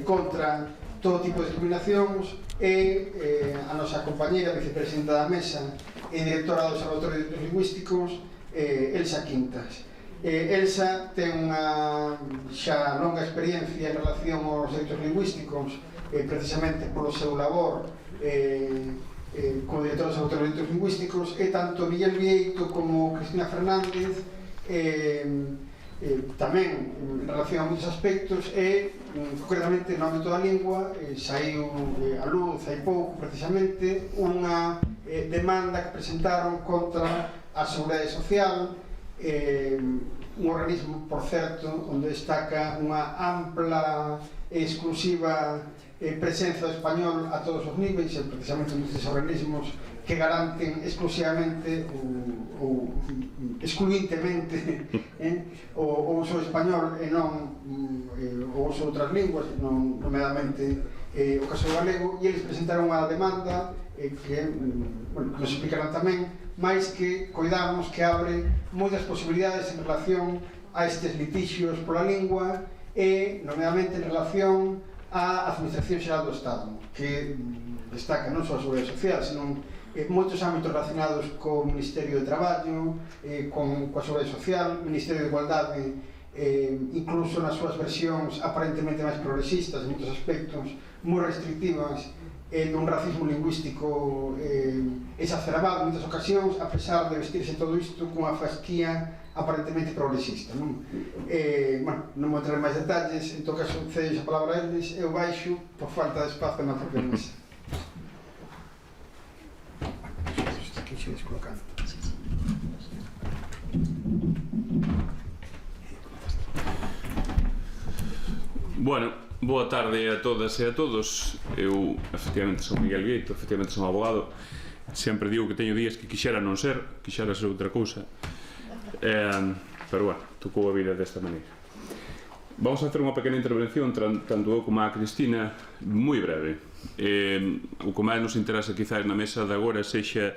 contra todo tipo de discriminacións, e a nosa compañera, vicepresidenta da mesa e directora do Observatorio de Estudos Lingüísticos, Elsa Quintas. Elsa ten unha xa longa experiencia en relación aos dereitos lingüísticos, precisamente polo seu labor como directora do Observatorio de Dereitos Lingüísticos, e tanto Miguel Vieito como Cristina Fernández tamén en relación a moitos aspectos, e concretamente no ámbito da lingua saiu a luz hai pouco precisamente unha demanda que presentaron contra a Seguridade Social, un organismo, por certo, onde destaca unha ampla e exclusiva presenza do español a todos os níveis, e precisamente nestes organismos que garanten exclusivamente ou excluintemente o uso do español e non o uso de outras linguas, non nomeadamente o caso do galego, e eles presentaron unha demanda que nos explicarán tamén, máis que coidamos que abre moitas posibilidades en relación a estes litixios pola lingua, e nomeadamente en relación á Administración Xeral do Estado, que destaca non só a Seguridade Social, senón moitos ámbitos relacionados co Ministerio de Traballo, coa Seguridade Social, Ministerio de Igualdade, incluso nas súas versións aparentemente máis progresistas, en moitos aspectos moi restrictivas, dun racismo lingüístico exacerbado en moitas ocasións, a pesar de vestirse todo isto cunha fasquía aparentemente progresista. Non vou traer máis detalles, en todo caso cedes a palabra a eles, eu baixo por falta de espazo na propia mesa. Bueno, boa tarde a todas e a todos. Eu, efectivamente, son Miguel Vieito, efectivamente son abogado. Sempre digo que teño días que quixera non ser, quixera ser outra cousa. Pero, bueno, tocou a vida desta maneira. Vamos a hacer unha pequena intervención, tanto eu como a Cristina, moi breve. O que máis nos interesa quizás na mesa de agora sexa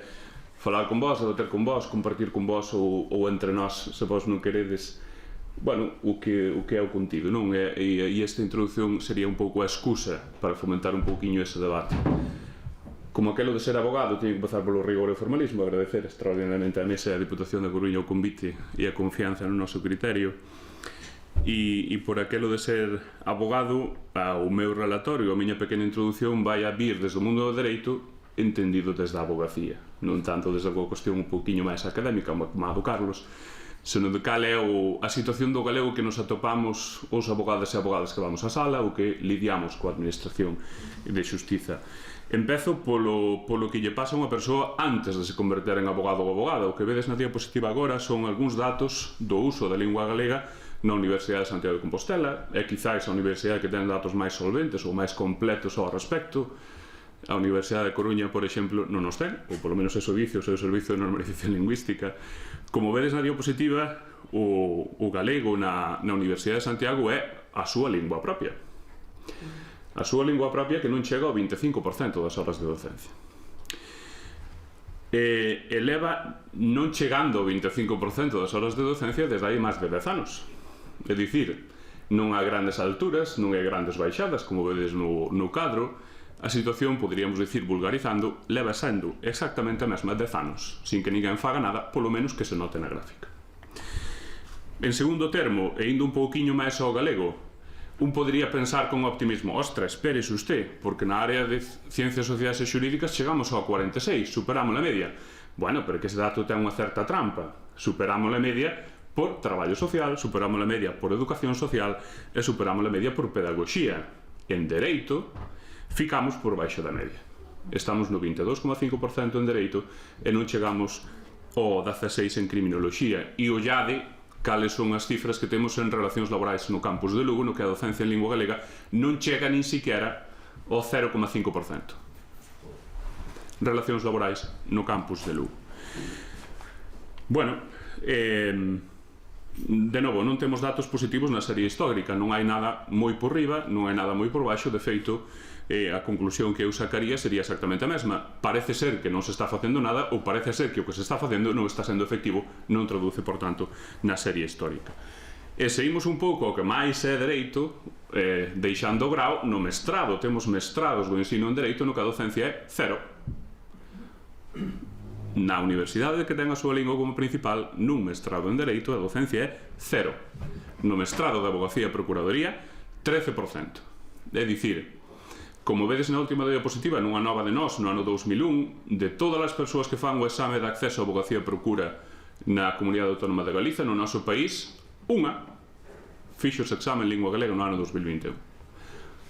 falar con vós, debater con vós, compartir con vós ou entre nós, se vós non queredes, bueno, o que é o contido, non? E esta introducción sería un pouco a excusa para fomentar un pouquiño ese debate. Como aquelo de ser abogado, teño que empezar polo rigor e o formalismo, agradecer extraordinariamente a mesa e a Diputación da Coruña o convite e a confianza no noso criterio. E por aquelo de ser abogado, o meu relatorio, a miña pequena introducción vai a vir desde o mundo do dereito entendido desde a abogacía, non tanto desde a cuestión un pouquiño máis académica, como a do Carlos, senón de cal é a situación do galego que nos atopamos os abogados e abogadas que vamos á sala ou que lidiamos coa administración de xustiza. Empezo polo que lle pasa a unha persoa antes de se converter en abogado ou abogada. O que vedes na diapositiva agora son algúns datos do uso da lingua galega na Universidade de Santiago de Compostela. É quizáis a universidade que ten datos máis solventes ou máis completos ao respecto. A Universidade de Coruña, por exemplo, non nos ten, ou polo menos eso dice o seu Servicio de Normalización Lingüística. Como vedes na diapositiva, o galego na Universidade de Santiago é a súa lingua propia. A súa lingua propia que non chega ao 25% das horas de docencia. Eleva non chegando ao 25% das horas de docencia desde aí máis de 10 anos. É dicir, non a grandes alturas, non a grandes baixadas, como vedes no cadro. A situación, poderíamos dicir vulgarizando, leva sendo exactamente a mesma 10 anos, sin que ninguén faga nada, polo menos que se note na gráfica. En segundo termo, e indo un pouquiño máis ao galego, un podría pensar con optimismo, ostras, espérese usted, porque na área de ciencias sociais e xurídicas chegamos ao 46, superamos a media. Bueno, pero que ese dato ten unha certa trampa. Superamos a media por traballo social, superamos a media por educación social e superamos a media por pedagogía. En dereito, ficamos por baixo da media. Estamos no 22,5% en dereito e non chegamos ao 16% en criminoloxía. E ollade cales son as cifras que temos en relacións laborais no campus de Lugo, no que a docencia en lingua galega non chega nin siquiera ao 0,5%. Relacións laborais no campus de Lugo. Bueno, de novo, non temos datos positivos na serie histórica, non hai nada moi por riba, non hai nada moi por baixo, de feito, a conclusión que eu sacaría sería exactamente a mesma. Parece ser que non se está facendo nada, ou parece ser que o que se está facendo non está sendo efectivo, non traduce, por tanto, na serie histórica. E seguimos un pouco o que máis é dereito, deixando o grau no mestrado. Temos mestrados do ensino en dereito no que a docencia é cero. Na universidade que ten a súa lingua como principal, nun mestrado en dereito a docencia é cero. No mestrado de abogacía e procuradoría, 13%. É dicir, como vedes na última diapositiva, nunha nova de nós, no ano 2001, de todas as persoas que fan o exame de acceso a abogacía e procura na Comunidade Autónoma de Galicia, no noso país, unha fixo ese exame en lingua galega no ano 2021.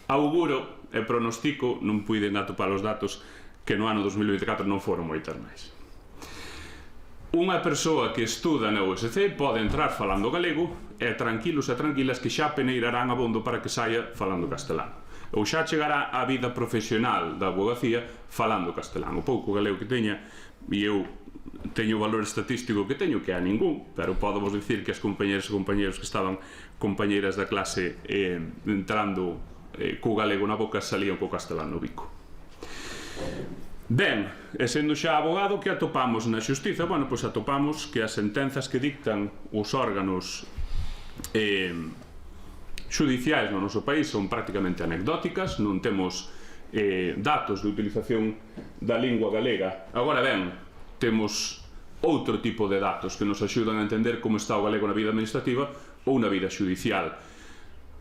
Auguro e pronostico, non puiden atopar os datos, que no ano 2024 non foron moitas máis. Unha persoa que estuda na USC pode entrar falando galego e tranquilos e tranquilas que xa peneirarán abondo para que saia falando castelán. Ou xa chegará a vida profesional da abogacía falando castelán. O pouco galego que teña, e eu teño o valor estatístico que teño, que é a ningún, pero podo vos dicir que as compañeras e compañeros que estaban compañeras da clase entrando co galego na boca salían co castelán no bico. Ben, e sendo xa abogado, que atopamos na xustiza? Bueno, pois atopamos que as sentenzas que dictan os órganos xudiciais no noso país son prácticamente anecdóticas, non temos datos de utilización da lingua galega. Agora ben, temos outro tipo de datos que nos axudan a entender como está o galego na vida administrativa ou na vida xudicial.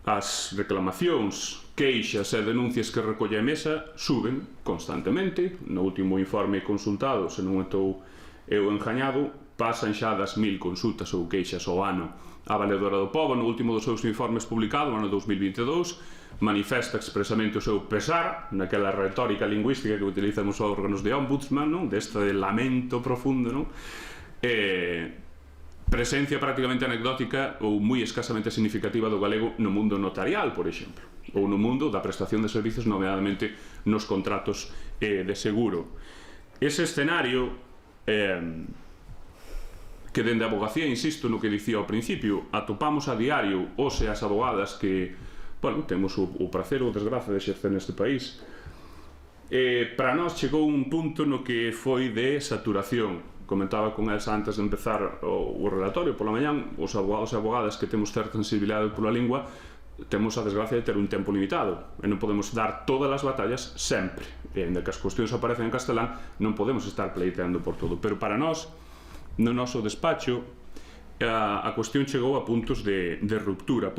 As reclamacións, queixas e denuncias que recolle a mesa suben constantemente. No último informe consultado, se non estou eu engañado, pasan xa das 1000 consultas ou queixas ao ano. A Valedora do Pobo, no último dos seus informes publicado, no ano 2022, manifesta expresamente o seu pesar naquela retórica lingüística que utilizan os órganos de ombudsman, non? Deste lamento profundo, non? Presencia prácticamente anecdótica ou moi escasamente significativa do galego no mundo notarial, por exemplo, ou no mundo da prestación de servicios, nomeadamente nos contratos de seguro. Ese escenario que dende a abogacía, insisto no que dicía ao principio, atopamos a diario os e as abogadas que, bueno, temos o prazer ou desgraza de exercer neste país. Para nós chegou un punto no que foi de saturación. Comentaba con Elsa antes de empezar o relatorio pola mañán, os abogados e abogadas que temos certa sensibilidade pola lingua temos a desgracia de ter un tempo limitado e non podemos dar todas as batallas sempre, e ainda que as cuestións aparecen en castelán non podemos estar pleiteando por todo, pero para nós no noso despacho a cuestión chegou a puntos de ruptura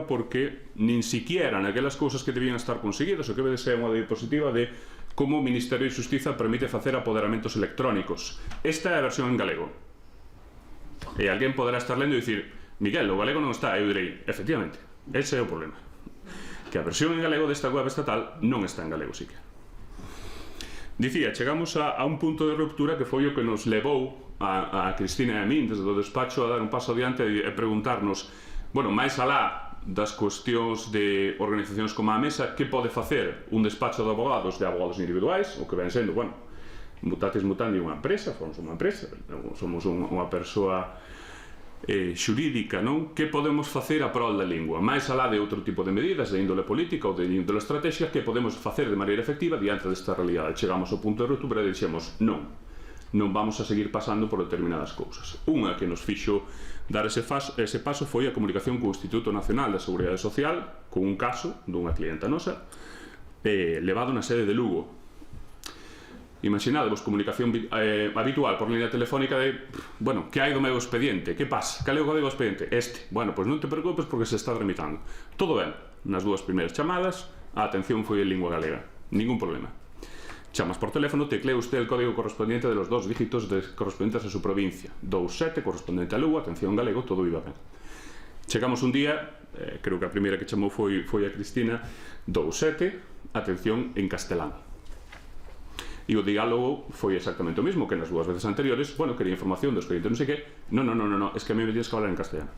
porque nin siquiera naquelas cousas que debían estar conseguidas, o que vede ser unha diapositiva de como o Ministerio de Xustiza permite facer apoderamentos electrónicos. Esta é a versión en galego. E alguén poderá estar lendo e dicir: Miguel, o galego non está. Eu direi, efectivamente, ese é o problema, que a versión en galego desta web estatal non está en galego siquiera. Dicía, chegamos a un punto de ruptura que foi o que nos levou a Cristina e a min desde o despacho a dar un paso adiante e preguntarnos, bueno, máis alá das cuestións de organizacións como a mesa, que pode facer un despacho de abogados individuais, o que ven sendo, bueno, mutatis mutandi unha empresa, somos unha empresa, somos unha persoa xurídica, non? Que podemos facer a prol da lingua? Máis alá de outro tipo de medidas, de índole política ou de índole estratégica, que podemos facer de maneira efectiva diante desta realidade? Chegamos ao punto de ruptura e dixemos, non vamos a seguir pasando por determinadas cousas. Unha que nos fixo dar ese paso foi a comunicación co Instituto Nacional de Seguridade Social con un caso dunha clienta nosa levado na sede de Lugo. Imaginadevos comunicación habitual por línea telefónica de, bueno, que hai do meu expediente? Que pasa? Cal é o código expediente? Este. Bueno, pois non te preocupes porque se está tramitando. Todo ben. Nas dúas primeiras chamadas a atención foi en lingua galega. Ningún problema. Chamas por teléfono, teclea usted el código correspondiente de los 2 dígitos correspondientes a su provincia. 27, correspondiente a Lugo, atención galego, todo iba ben. Chegamos un día, creo que a primeira que chamou foi a Cristina, 27, atención en castelán. E o diálogo foi exactamente o mismo que nas dúas veces anteriores. Bueno, quería información do expediente, non sei que. No, es que a mí me tienes que hablar en castellano.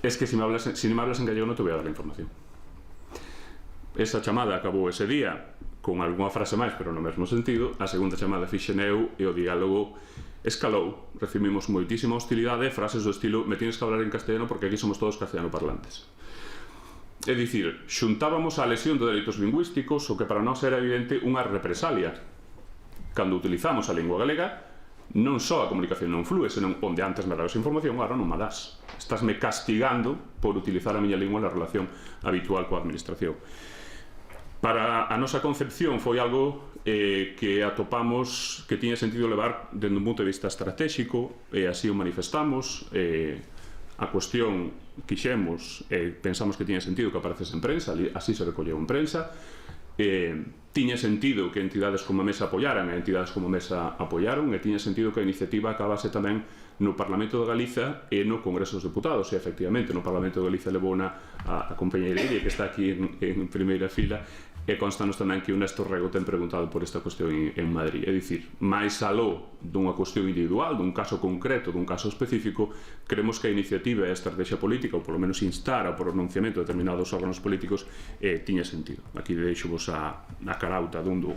Es que si me hablas en gallego non te voy a dar la información. Esa chamada acabou ese día con algunha frase máis, pero no mesmo sentido. A segunda chamada fixen eu e o diálogo escalou. Recibimos moitísima hostilidade, frases do estilo: me tienes que hablar en castellano porque aquí somos todos castellano parlantes. É dicir, xuntábamos a lesión de dereitos lingüísticos o que para nós era evidente unha represalia. Cando utilizamos a lingua galega non só a comunicación non flúe, senón onde antes me dabas información, agora non me das. Estásme castigando por utilizar a miña lingua na relación habitual coa administración. Para a nosa concepción foi algo que atopamos que tiña sentido levar dende un punto de vista estratégico, e así o manifestamos. A cuestión quixemos e pensamos que tiña sentido que aparecese en prensa, así se recolleu en prensa. Tiña sentido que entidades como a Mesa apoyaran, e entidades como a Mesa apoyaron, e tiña sentido que a iniciativa acabase tamén no Parlamento de Galiza e no Congreso dos Deputados. E efectivamente no Parlamento de Galiza levou a compañeira Iria, que está aquí en primeira fila, e constanos tamén que o Néstor Rego ten preguntado por esta cuestión en Madrid. É dicir, máis aló dunha cuestión individual, dun caso concreto, dun caso específico, creemos que a iniciativa e a estrategia política, ou polo menos instar ao pronunciamento de determinados órganos políticos, tiña sentido. Aquí deixo-vos a carauta dun do.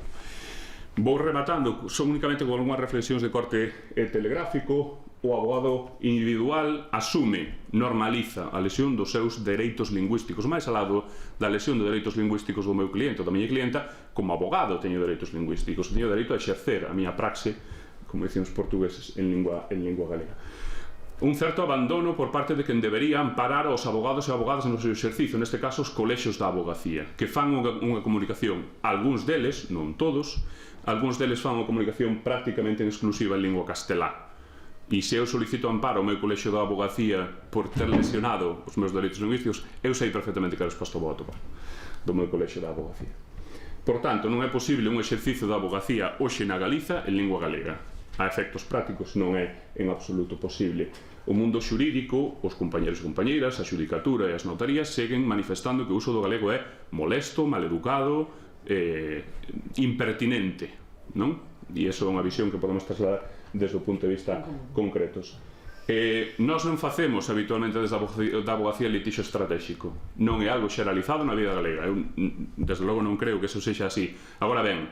Vou rematando, son únicamente con algunhas reflexións de corte telegráfico. O abogado individual asume, normaliza a lesión dos seus dereitos lingüísticos, máis ao lado da lesión de dereitos lingüísticos do meu cliente ou da miña clienta. Como abogado teño dereitos lingüísticos, teño dereito a exercer a miña praxe, como dicen os portugueses, en lingua galega. Un certo abandono por parte de quen debería amparar aos abogados e abogadas no seu exercicio, neste caso os colexios da abogacía, que fan unha comunicación, algúns deles, non todos, algúns deles fan unha comunicación prácticamente exclusiva en lingua castelá. E se eu solicito amparo ao meu colexio da abogacía por ter lesionado os meus dereitos lingüísticos, eu sei perfectamente que a resposta vou atopar do meu colexio da abogacía. Por tanto, non é posible un exercicio da abogacía hoxe na Galiza en lingua galega. A efectos prácticos non é en absoluto posible. O mundo xurídico, os compañeros e compañeiras, a xudicatura e as notarías seguen manifestando que o uso do galego é molesto, maleducado, impertinente, non? E iso é unha visión que podemos trasladar desde o punto de vista concretos. Nós non facemos habitualmente desde a abogacía litixo estratégico, non é algo xeralizado na vida galega. Eu desde logo non creo que eso sexa así. Agora ben,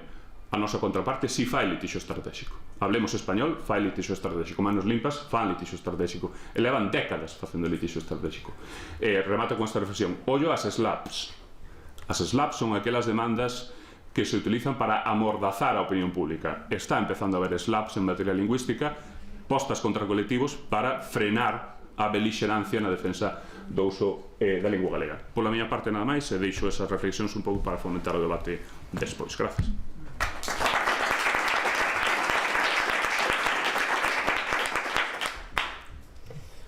a nosa contraparte si fai litixo estratégico. Hablemos español, fai litixo estratégico. Manos limpas, fan litixo estratégico. E levan décadas facendo litixo estratégico. Remato con esta reflexión. Ollo as SLAPs. As SLAPs son aquelas demandas que se utilizan para amordazar a opinión pública. Está empezando a haber SLAPs en materia lingüística postas contra colectivos para frenar a belixerancia na defensa do uso da lingua galega. Pola miña parte nada máis, e deixo esas reflexións un pouco para fomentar o debate despois. Gracias.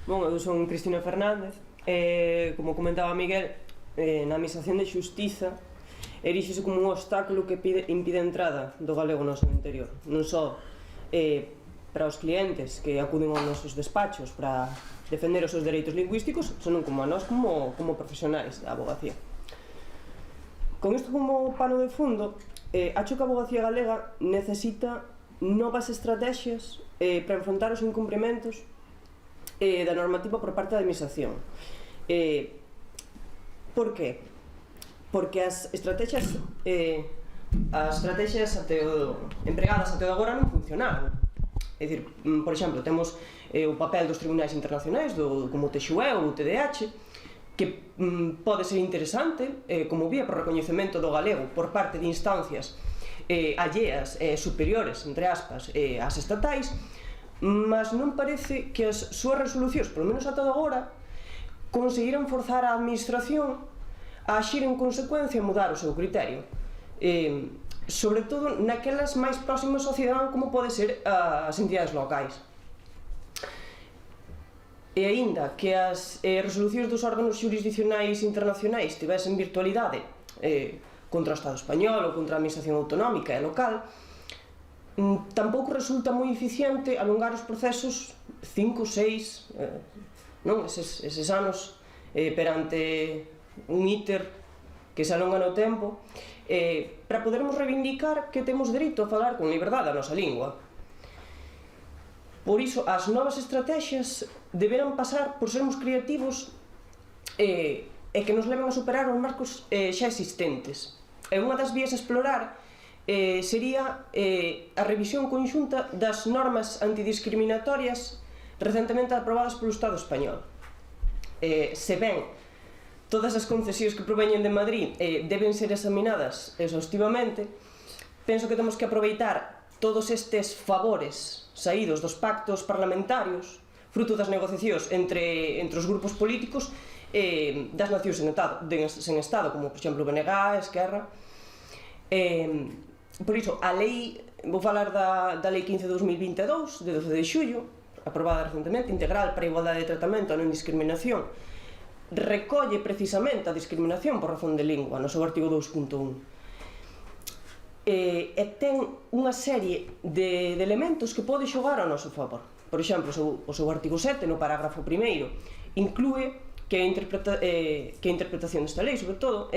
Bom, eu son Cristina Fernández. Como comentaba Miguel, na Administración de Xustiza eríxese como un obstáculo que impide a entrada do galego no seu interior, non só para os clientes que acuden aos nosos despachos para defender os seus dereitos lingüísticos, senón como a nós como profesionais da abogacía. Con isto como pano de fundo, acho que a abogacía galega necesita novas estrategias para enfrontar os incumprimentos da normativa por parte da administración. Por que? Porque as estrategias empregadas até agora non funcionaron. É dicir, por exemplo, temos o papel dos tribunais internacionais como o TXUE ou o TDH, que pode ser interesante como vía para o recoñecemento do galego por parte de instancias alleas, superiores, entre aspas, ás estatais, mas non parece que as súas resolucións, polo menos ata agora, conseguiran forzar a administración a axir en consecuencia e mudar o seu criterio, sobre todo naquelas máis próximas ao cidadán como pode ser as entidades locais. E aínda que as resolucións dos órganos xurisdicionais internacionais tivesen virtualidade contra o Estado español ou contra a administración autonómica e local, tampouco resulta moi eficiente alongar os procesos 5, 6, eses anos perante un íter que se alonga no tempo, para podermos reivindicar que temos dereito a falar con liberdade a nosa lingua. Por iso, as novas estrategias deberán pasar por sermos creativos e que nos leven a superar os marcos xa existentes. E unha das vías a explorar sería a revisión conxunta das normas antidiscriminatorias recentemente aprobadas polo Estado español. Se ben todas as concesións que proveñen de Madrid deben ser examinadas exhaustivamente, penso que temos que aproveitar todos estes favores saídos dos pactos parlamentarios, fruto das negociacións entre os grupos políticos das nacións sen Estado, como, por exemplo, BNG, Esquerra. Por iso, a lei, vou falar da Lei 15/2022, de 12 de xullo, aprobada recentemente, integral para a igualdade de tratamento e non discriminación, recolle precisamente a discriminación por razón de lingua no seu artigo 2.1 e ten unha serie de elementos que pode xogar ao noso favor. Por exemplo, o seu artigo 7, no parágrafo primeiro, inclúe que a interpretación desta lei, sobre todo,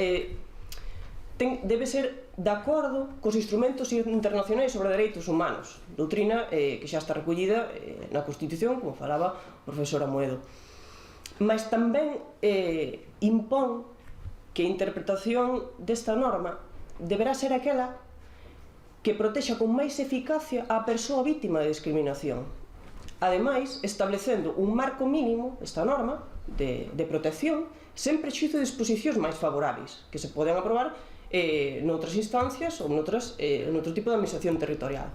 debe ser de acordo cos instrumentos internacionais sobre dereitos humanos, doutrina que xa está recollida na Constitución, como falaba o profesor Amoedo. Mas tamén impón que a interpretación desta norma deberá ser aquela que protexa con máis eficacia a persoa vítima de discriminación. Ademais, establecendo un marco mínimo, esta norma, de protección, sen prexuízo de disposicións máis favoráveis, que se poden aprobar noutras instancias ou noutro tipo de administración territorial.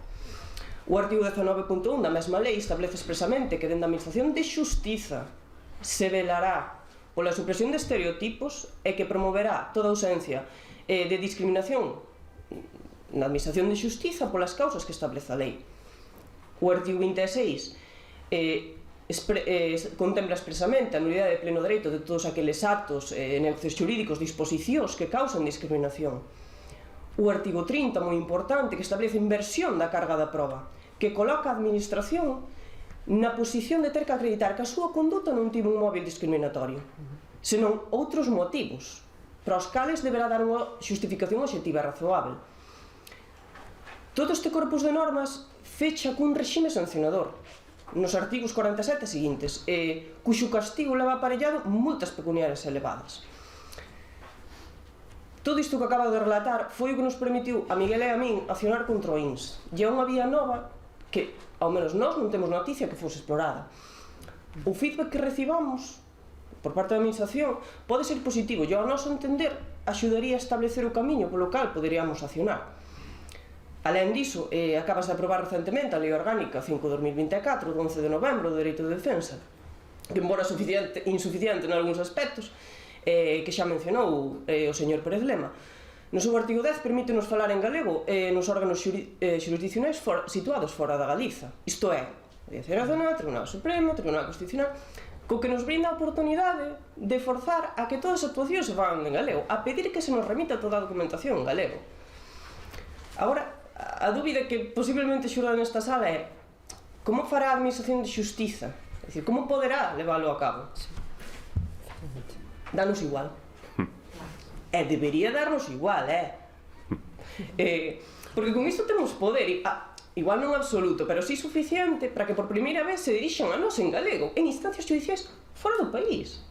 O artigo 19.1 da mesma lei establece expresamente que dentro da administración de xustiza se velará pola supresión de estereotipos e que promoverá toda ausencia de discriminación na administración de xustiza polas causas que establece a lei. O artigo 26 contempla expresamente a nulidade de pleno dereito de todos aqueles actos, negocios xurídicos, disposicións que causan discriminación. O artigo 30, moi importante, que establece inversión da carga da proba, que coloca a administración na posición de ter que acreditar que a súa conduta non tivo un móvil discriminatorio, senón outros motivos, para os cales deberá dar unha xustificación obxectiva e razoável. Todo este corpus de normas fecha cun regime sancionador, nos artigos 47 seguintes, cuxo castigo leva aparellado multas pecuniarias elevadas. Todo isto que acabo de relatar foi o que nos permitiu a Miguel e a min accionar contra o INS. E é unha vía nova que, ao menos nós, non temos noticia que fose explorada. O feedback que recibamos por parte da administración pode ser positivo e, ao noso entender, axudaría a establecer o camiño polo cal poderíamos accionar. Alén diso, acabas de aprobar recentemente a Lei Orgánica 5/2024, do 11 de novembro, do Dereito de Defensa, que, embora insuficiente en algúns aspectos, que xa mencionou o señor Pérez Lema, no seu artigo 10 permítenos falar en galego nos órganos xurisdiccionais situados fora da Galiza. Isto é, Audiencia Nacional, Tribunal Supremo, Tribunal Constitucional, co que nos brinda a oportunidade de forzar a que todas as actuacións se fagan en galego, a pedir que se nos remita toda a documentación en galego. Agora, a dúbida que posiblemente xurda nesta sala é como fará a Administración de Xustiza? É dicir, como poderá leválo a cabo? Danos igual. E debería darnos igual, porque con isto temos poder, igual non absoluto, pero sí suficiente para que por primeira vez se dirixan a nós en galego, en instancias judiciais fora do país.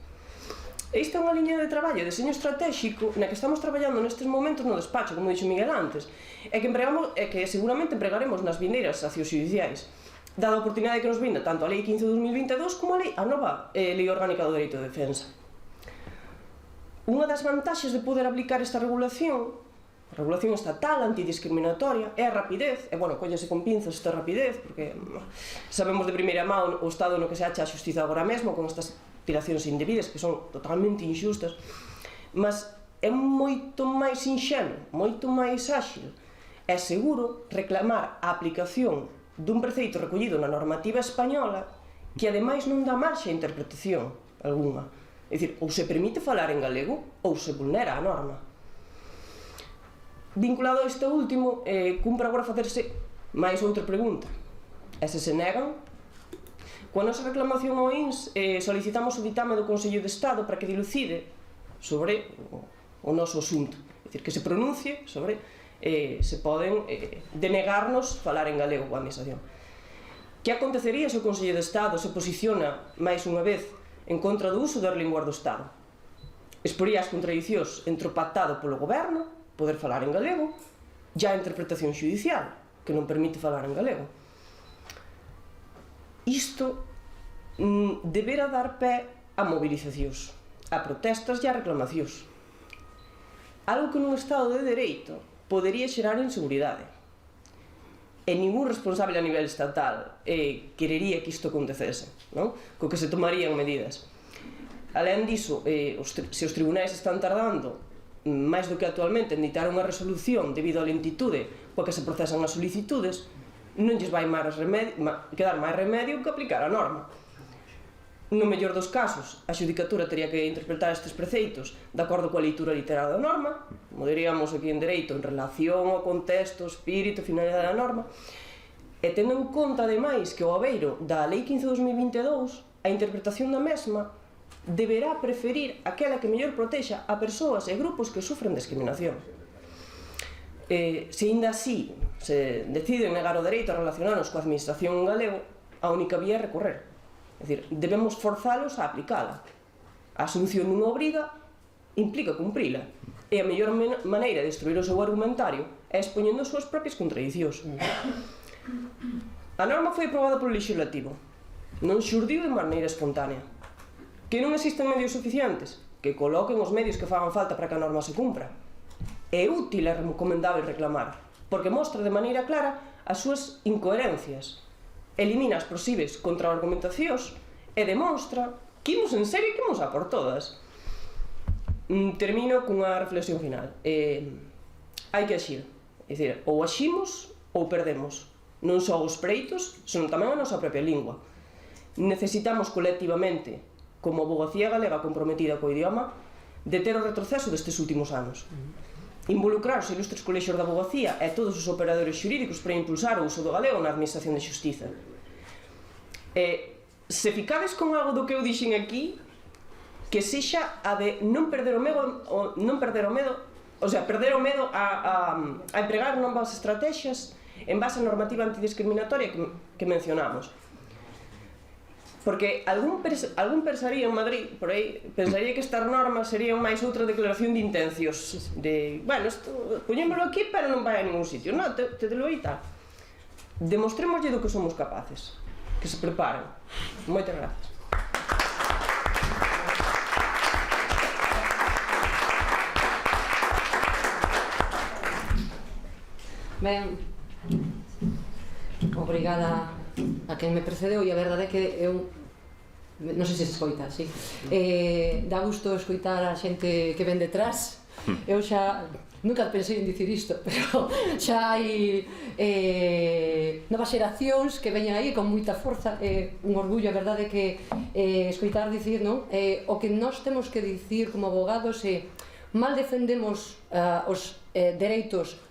Esta é unha liña de traballo, de deseño estratégico, na que estamos traballando nestes momentos no despacho, como dixo Miguel antes, e que seguramente empregaremos nas vindeiras accións judiciais, dada a oportunidade que nos brinda tanto a Lei 15/2022 como a nova Lei Orgánica do Dereito de Defensa. Unha das vantaxes de poder aplicar esta regulación, a regulación estatal antidiscriminatoria, é a rapidez, e, bueno, cóllese con pinzas esta rapidez, porque sabemos de primeira mão o estado no que se acha a xustiza agora mesmo, con estas tiracións indebidas, que son totalmente injustas, mas é moito máis sinxelo, moito máis áxil e seguro reclamar a aplicación dun preceito recollido na normativa española que ademais non dá marxe a interpretación algunha. É dicir, ou se permite falar en galego ou se vulnera a norma. Vinculado a este último, cumpre agora facerse máis outra pregunta. E se negan? Coa nosa reclamación ao INS solicitamos o ditame do Consello de Estado para que dilucide sobre o noso asunto. É dicir, que se pronuncie sobre se poden denegarnos falar en galego coa administración. Que acontecería se o Consello de Estado se posiciona máis unha vez en contra do uso das linguas do Estado? Exporía as contradicións entre o pactado polo goberno, poder falar en galego, e a interpretación xudicial, que non permite falar en galego. Isto debera dar pé a mobilizacións, a protestas e a reclamacións. Algo que nun Estado de Dereito podería xerar inseguridade. e ningún responsable a nivel estatal querería que isto acontecese, non? Co que se tomarían medidas. Alén diso, se os tribunais están tardando máis do que actualmente en dictar unha resolución debido á lentitude coa que se procesan as solicitudes, non lles vai quedar máis remedio que aplicar a norma. No mellor dos casos, a xudicatura tería que interpretar estes preceitos de acordo coa leitura literal da norma, como diríamos aquí en dereito, en relación ao contexto, espírito, finalidade da norma, e tendo en conta, ademais, que o abeiro da Lei 15/2022, a interpretación da mesma deberá preferir aquela que mellor protexa a persoas e grupos que sufren discriminación. Se ainda así se decide negar o dereito a relacionarnos coa administración en galego, a única vía é recorrer. É dicir, debemos forzalos a aplicala. A asunción dunha obriga implica cumprila. E a mellor maneira de destruir o seu argumentario é expoñendo as súas propias contradicións. A norma foi aprobada polo legislativo. Non xurdiu de maneira espontánea. Que non existen medios suficientes, que coloquen os medios que fagan falta para que a norma se cumpra. É útil e recomendável reclamar, porque mostra de maneira clara as súas incoherencias, elimina as posibles contraargumentacións e demonstra que imos en serio e que imos a por todas. Termino cunha reflexión final. Hai que axir. É dicir, ou aximos ou perdemos. Non só os preitos, senón tamén a nosa propia lingua. Necesitamos colectivamente, como abogacía galega comprometida co idioma, deter o retroceso destes últimos anos. Involucrar os ilustres colexios de abogacía e todos os operadores xurídicos para impulsar o uso do galego na administración de xustiza. Se ficades con algo do que eu dixen aquí, que sexa a de non perder o medo, o sea, perder o medo a empregar novas estrategias en base á normativa antidiscriminatoria que mencionamos. Porque algún pensaría en Madrid, por aí, pensaría que estas normas serían máis outra declaración de intencións, de, bueno, poñémolo aquí pero non vai a ningún sitio. Non, te lo tal. Demostrémoslle do que somos capaces. Que se preparen. Moitas gracias. Ben, obrigada a quen me precedeu, e a verdade é que eu non sei se escoita, sí. Dá gusto escoitar a xente que ven detrás. Eu xa nunca pensei en dicir isto, pero xa hai novas xeracións que veñen aí con moita forza, un orgullo, a verdade é que escoitar dicir, non? O que nós temos que dicir como abogados é mal defendemos os dereitos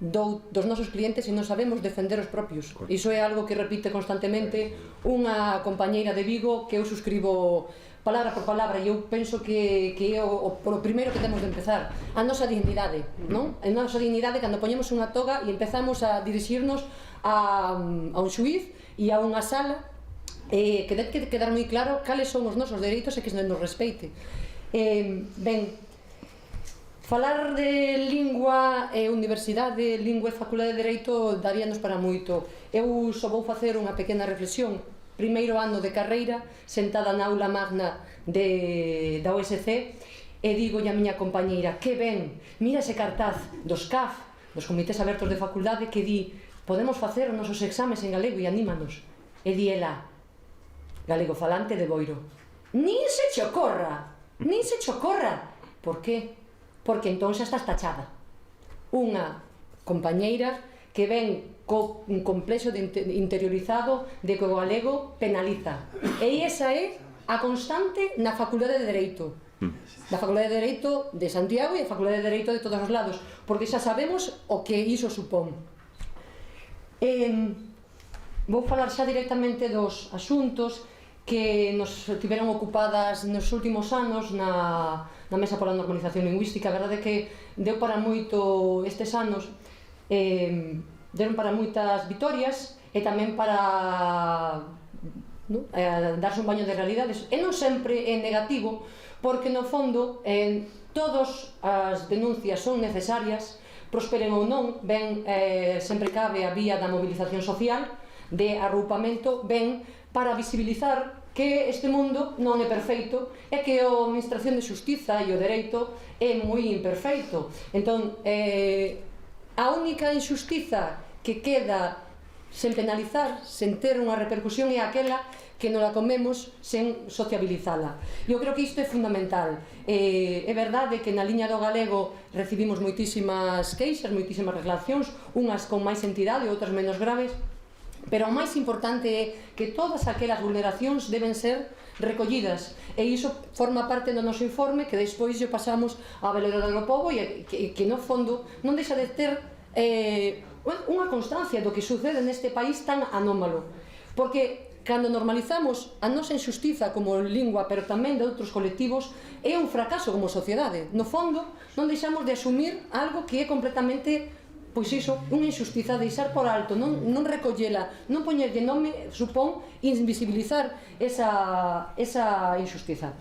dos nosos clientes e non sabemos defender os propios. Iso é algo que repite constantemente unha compañeira de Vigo que eu suscribo palabra por palabra, e eu penso que é o primeiro que temos de empezar. A nosa dignidade, non? A nosa dignidade cando poñemos unha toga e empezamos a dirixirnos a un xuíz e a unha sala, que debe quedar moi claro cales son os nosos dereitos e que nos respeite. Ben, falar de lingua e universidade, lingua e facultade de Dereito daríanos para moito. Eu só vou facer unha pequena reflexión. Primeiro ano de carreira, sentada na aula magna da USC, e digo a miña compañeira, que ben, mira ese cartaz dos CAF, dos Comités Abertos de Facultade, que di, podemos facer os nosos exames en galego e anímanos. E di ela, galego falante de Boiro. Nin se che ocorra, nin se che ocorra. Por que? Porque entón xa estás tachada. Unha compañeira que ven co un complexo interiorizado de que o galego penaliza. E esa é a constante na Facultade de Dereito. Da Facultade de Dereito de Santiago e a Facultade de Dereito de todos os lados, porque xa sabemos o que iso supón. Vou falar xa directamente dos asuntos que nos tiveron ocupadas nos últimos anos na Mesa pola Normalización Lingüística. A verdade é que deu para moito estes anos, deron para moitas vitorias e tamén para darse un baño de realidades, e non sempre é negativo, porque no fondo todas as denuncias son necesarias, prosperen ou non, ben sempre cabe a vía da movilización social, de arroupamento, ben para visibilizar que este mundo non é perfeito e que a administración de xustiza e o dereito é moi imperfeito. Entón, a única injustiza que queda sen penalizar, sen ter unha repercusión, é aquela que non la comemos sen sociabilizala. Eu creo que isto é fundamental. É verdade que na liña do galego recibimos moitísimas queixas, moitísimas reclamacións, unhas con máis entidade, outras menos graves, pero o máis importante é que todas aquelas vulneracións deben ser recollidas, e iso forma parte do noso informe que despois lle pasamos a Valerola do Pobo, e que no fondo non deixa de ter unha constancia do que sucede neste país tan anómalo, porque cando normalizamos a nosa injustiza como lingua, pero tamén de outros colectivos, é un fracaso como sociedade. No fondo, non deixamos de asumir algo que é completamente, pois iso, unha injustiza, deixar por alto, non recollela, non poñerlle nome, supón invisibilizar esa injustiza.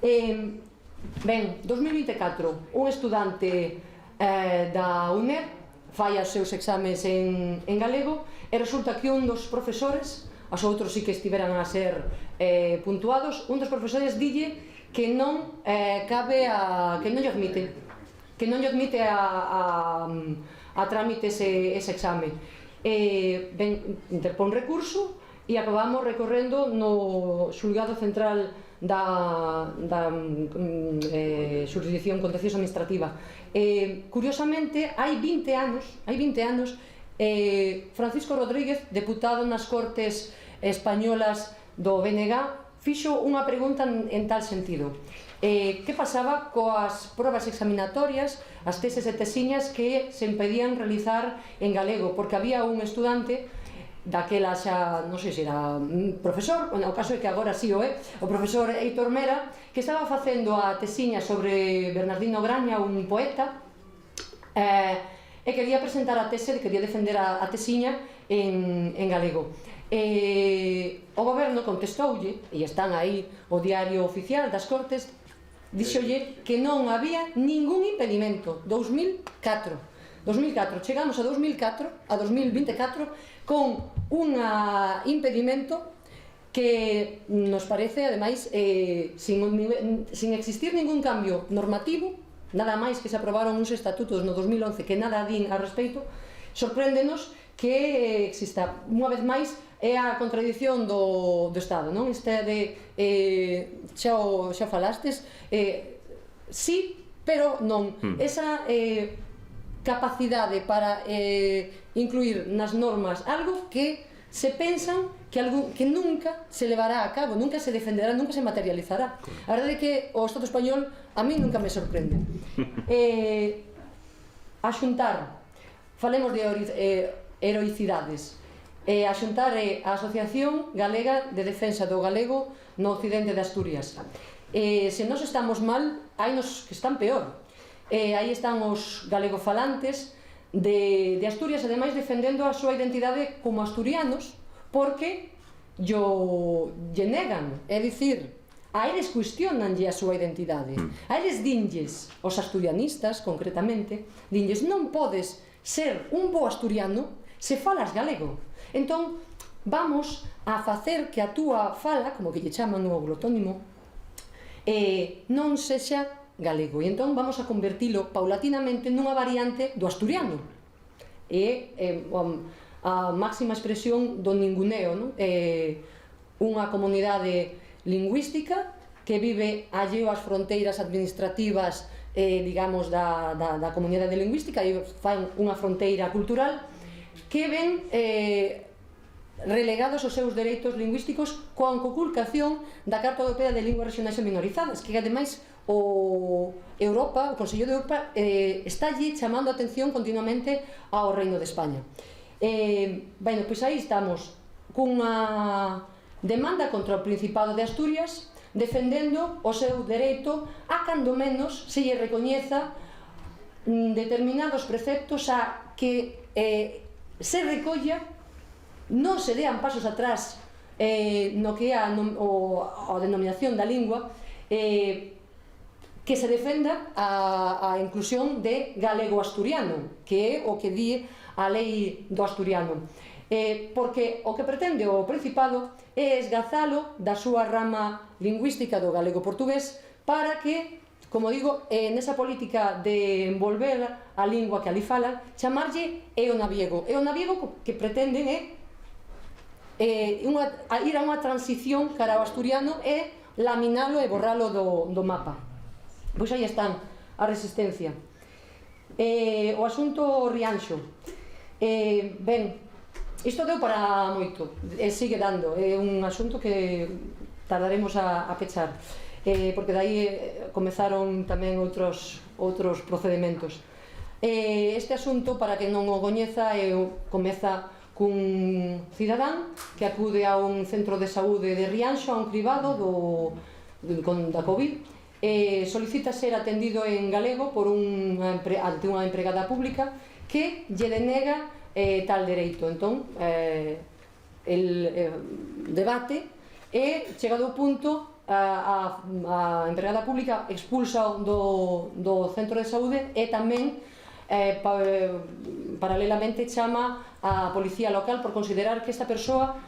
Ben, 2024, un estudante da UNED fai os seus exames en galego, e resulta que un dos profesores, os outros sí que estiveran a ser puntuados, un dos profesores dille que non cabe que non lle admite a trámite ese exame. Ben, interpón recurso e acabamos recorrendo no xulgado central da xurisdicción contenciosa administrativa. Curiosamente, hai 20 anos, Francisco Rodríguez, deputado nas Cortes Españolas do BNG, fixo unha pregunta en tal sentido. Que pasaba coas probas examinatorias, as teses e tesiñas que se impedían realizar en galego, porque había un estudante daquela xa, non sei se era profesor, o caso é que agora sí o é, o profesor Heitor Mera, que estaba facendo a tesiña sobre Bernardino Graña, un poeta, e quería presentar a tese, quería defender a tesiña en galego. O goberno contestoulle, e están aí o diario oficial das Cortes, dixolle que non había ningún impedimento. 2004, chegamos a 2024 con un impedimento que nos parece, ademais, sin existir ningún cambio normativo, nada máis que se aprobaron uns estatutos no 2011 que nada din a respeito, sorpréndenos que exista. Unha vez máis, é a contradición do Estado, non? Este de, xa falastes, sí, pero non. Esa capacidade para incluir nas normas algo que se pensan que nunca se levará a cabo, nunca se defenderá, nunca se materializará. A verdade é que o Estado español a mí nunca me sorprende. A xuntar, falemos de heroicidades, a xuntar a Asociación Galega de Defensa do Galego no occidente de Asturias. Se nós estamos mal, hai nos que están peor. Aí están os galegofalantes de Asturias, ademais defendendo a súa identidade como asturianos, porque lle negan, é dicir, a eles cuestionanlle a súa identidade. A eles dinlles, os asturianistas concretamente, dinlles non podes ser un bo asturiano se falas galego. Entón, vamos a facer que a túa fala, como que lle chaman no glotónimo, non sexa galego, e entón vamos a convertilo paulatinamente nunha variante do asturiano. É a máxima expresión do ninguneo, non? Unha comunidade lingüística que vive alleo ás fronteiras administrativas, digamos, da comunidade lingüística, e fan unha fronteira cultural que ven relegados os seus dereitos lingüísticos coa conculcación da Carta Europea de Linguas Regionais e Minorizadas, que ademais o Consello de Europa estálle chamando a atención continuamente ao Reino de España. Bueno, pois aí estamos cunha demanda contra o Principado de Asturias, defendendo o seu dereito a cando menos se lle recoñeza determinados preceptos a que se recolla, non se dean pasos atrás no que é a denominación da lingua, que se defenda a inclusión de galego-asturiano, que é o que di a lei do asturiano. Porque o que pretende o Principado é esgazalo da súa rama lingüística do galego-portugués para que como digo, nesa política de envolver a lingua que ali falan, chamarlle é o naviego. É o naviego que pretenden ir a unha transición cara ao asturiano e laminalo e borralo do mapa. Pois aí están a resistencia. O asunto Rianxo. Ben, isto deu para moito, e sigue dando. É un asunto que tardaremos a pechar. Porque dai comezaron tamén outros procedimentos. Este asunto, para que non o coñeza, comeza cun cidadán que acude a un centro de saúde de Rianxo, a un cribado da COVID, solicita ser atendido en galego ante unha empregada pública que lle denega tal dereito. Entón, el debate e, chegado ao punto, a empregada pública expulsa do centro de saúde e tamén paralelamente chama a policía local por considerar que esta persoa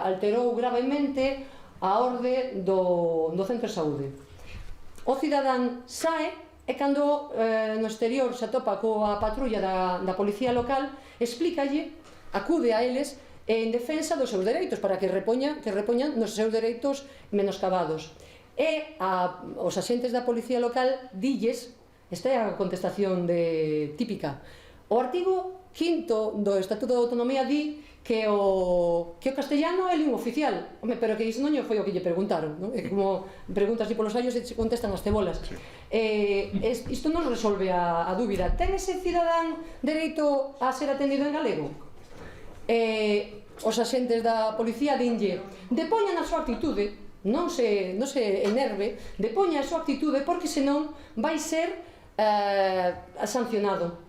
alterou gravemente a orde do centro de saúde. O cidadán sae e cando no exterior se atopa coa patrulla da policía local, explícalle, acude a eles en defensa dos seus dereitos, para que repoñan nos seus dereitos menoscabados. E os axentes da policía local dilles, esta é a contestación típica, o artigo 5º do Estatuto de Autonomía di que o castellano é lingua oficial. Home, pero que iso non foi o que lle preguntaron, non? É como preguntas así polos ollos e se contestan as cebolas. Isto non resolve a dúbida. Ten ese cidadán dereito a ser atendido en galego? Os axentes da policía dinlle, depoña na súa actitude, non se enerve, depoña a súa actitude porque senón vai ser sancionado.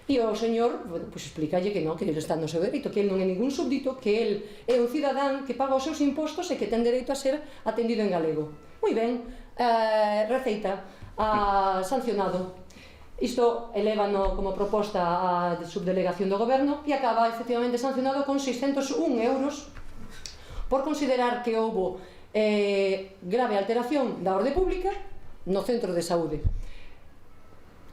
E o señor, pois explícalle que non, que ele está no seu dereito, que ele non é ningún súbdito, que ele é un cidadán que paga os seus impostos e que ten dereito a ser atendido en galego. Moi ben, receita, sancionado. Isto elévano como proposta á subdelegación do goberno e acaba efectivamente sancionado con 601 euros por considerar que houbo grave alteración da orde pública no centro de saúde.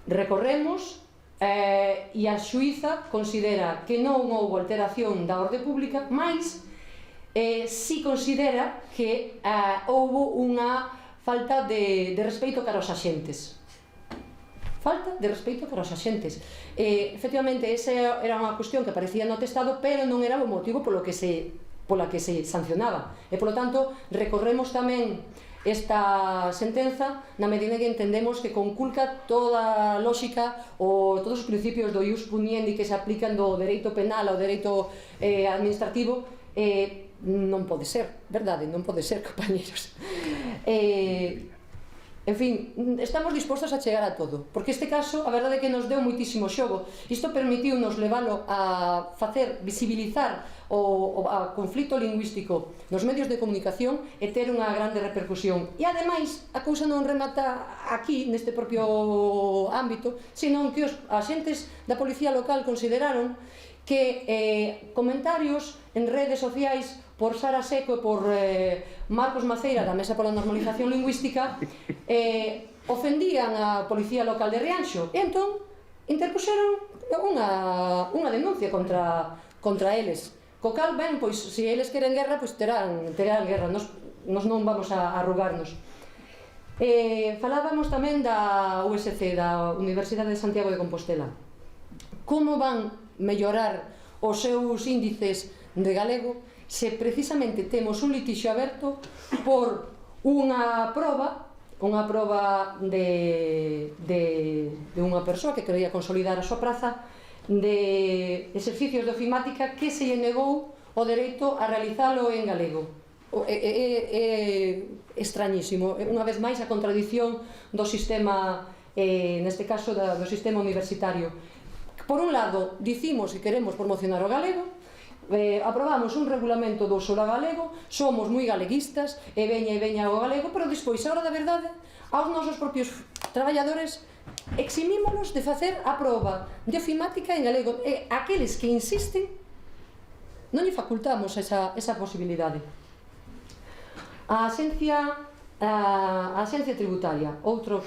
Recorremos e a xuíza considera que non houbo alteración da orde pública, mas si considera que houbo unha falta de respeito cara aos axentes. Falta de respeito para os axentes. Efectivamente, esa era unha cuestión que aparecía no atestado, pero non era o motivo pola que se sancionaba. E, polo tanto, recorremos tamén esta sentenza na medida que entendemos que conculca toda a lógica ou todos os principios do ius puniendi que se aplican do dereito penal ao dereito administrativo. Non pode ser, verdade? Non pode ser, compañeros. En fin, estamos dispostos a chegar a todo, porque este caso, a verdade é que nos deu moitísimo xogo. Isto permitiu-nos levalo a facer visibilizar o conflito lingüístico nos medios de comunicación e ter unha grande repercusión. E, ademais, a cousa non remata aquí, neste propio ámbito, senón que os axentes da policía local consideraron que comentarios en redes sociais por Sara Seco e por Marcos Maceira da Mesa pola Normalización Lingüística ofendían a Policía Local de Rianxo e entón interpuxeron unha denuncia contra eles. Co cal, ben, pois, se eles queren guerra, pois terán guerra, nos non vamos a arrugarnos. Falábamos tamén da USC, da Universidade de Santiago de Compostela. Como van mellorar os seus índices de galego se precisamente temos un litixio aberto por unha proba de unha persoa que quería consolidar a súa praza de exercicios de ofimática que se lle negou o dereito a realizalo en galego. É extrañísimo, unha vez máis a contradición do sistema, neste caso do sistema universitario. Por un lado, dicimos que queremos promocionar o galego, aprobamos un regulamento do uso do galego, somos moi galeguistas e veña o galego, pero despois, a hora da verdade, aos nosos propios traballadores eximímolos de facer a proba de ofimática en galego, e aqueles que insisten non lle facultamos esa posibilidade. A Axencia A Axencia Tributaria, outros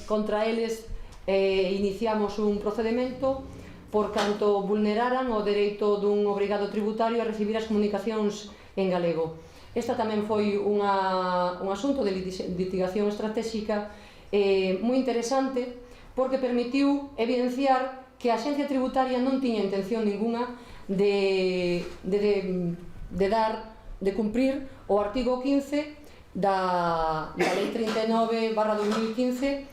contra eles iniciamos un procedemento por canto vulneraran o dereito dun obrigado tributario a recibir as comunicacións en galego. Esta tamén foi un asunto de litigación estratégica moi interesante porque permitiu evidenciar que a Axencia Tributaria non tiña intención ninguna de cumprir o artigo 15 da Lei 39/2015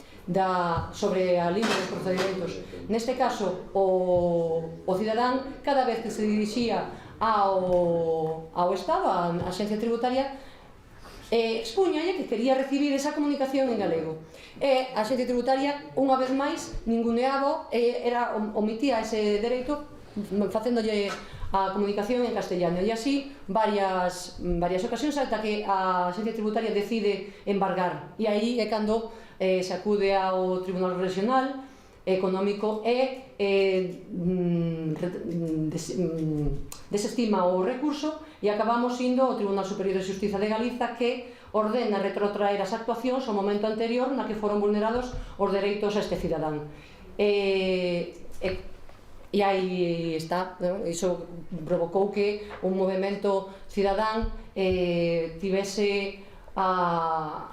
sobre a línea dos procedimentos. Neste caso, o cidadán, cada vez que se dirixía ao Estado, á Axencia Tributaria, expuñalle que quería recibir esa comunicación en galego. E a Axencia Tributaria, unha vez máis, ninguneaba, omitía ese dereito facéndolle a comunicación en castellano, e así varias ocasións ata que a Axencia Tributaria decide embargar, e aí é cando se acude ao Tribunal Regional Económico e desestima o recurso e acabamos indo ao Tribunal Superior de Xustiza de Galiza, que ordena retrotraer as actuacións ao momento anterior na que foron vulnerados os dereitos a este cidadán. E aí está, iso provocou que un movemento cidadán tivese a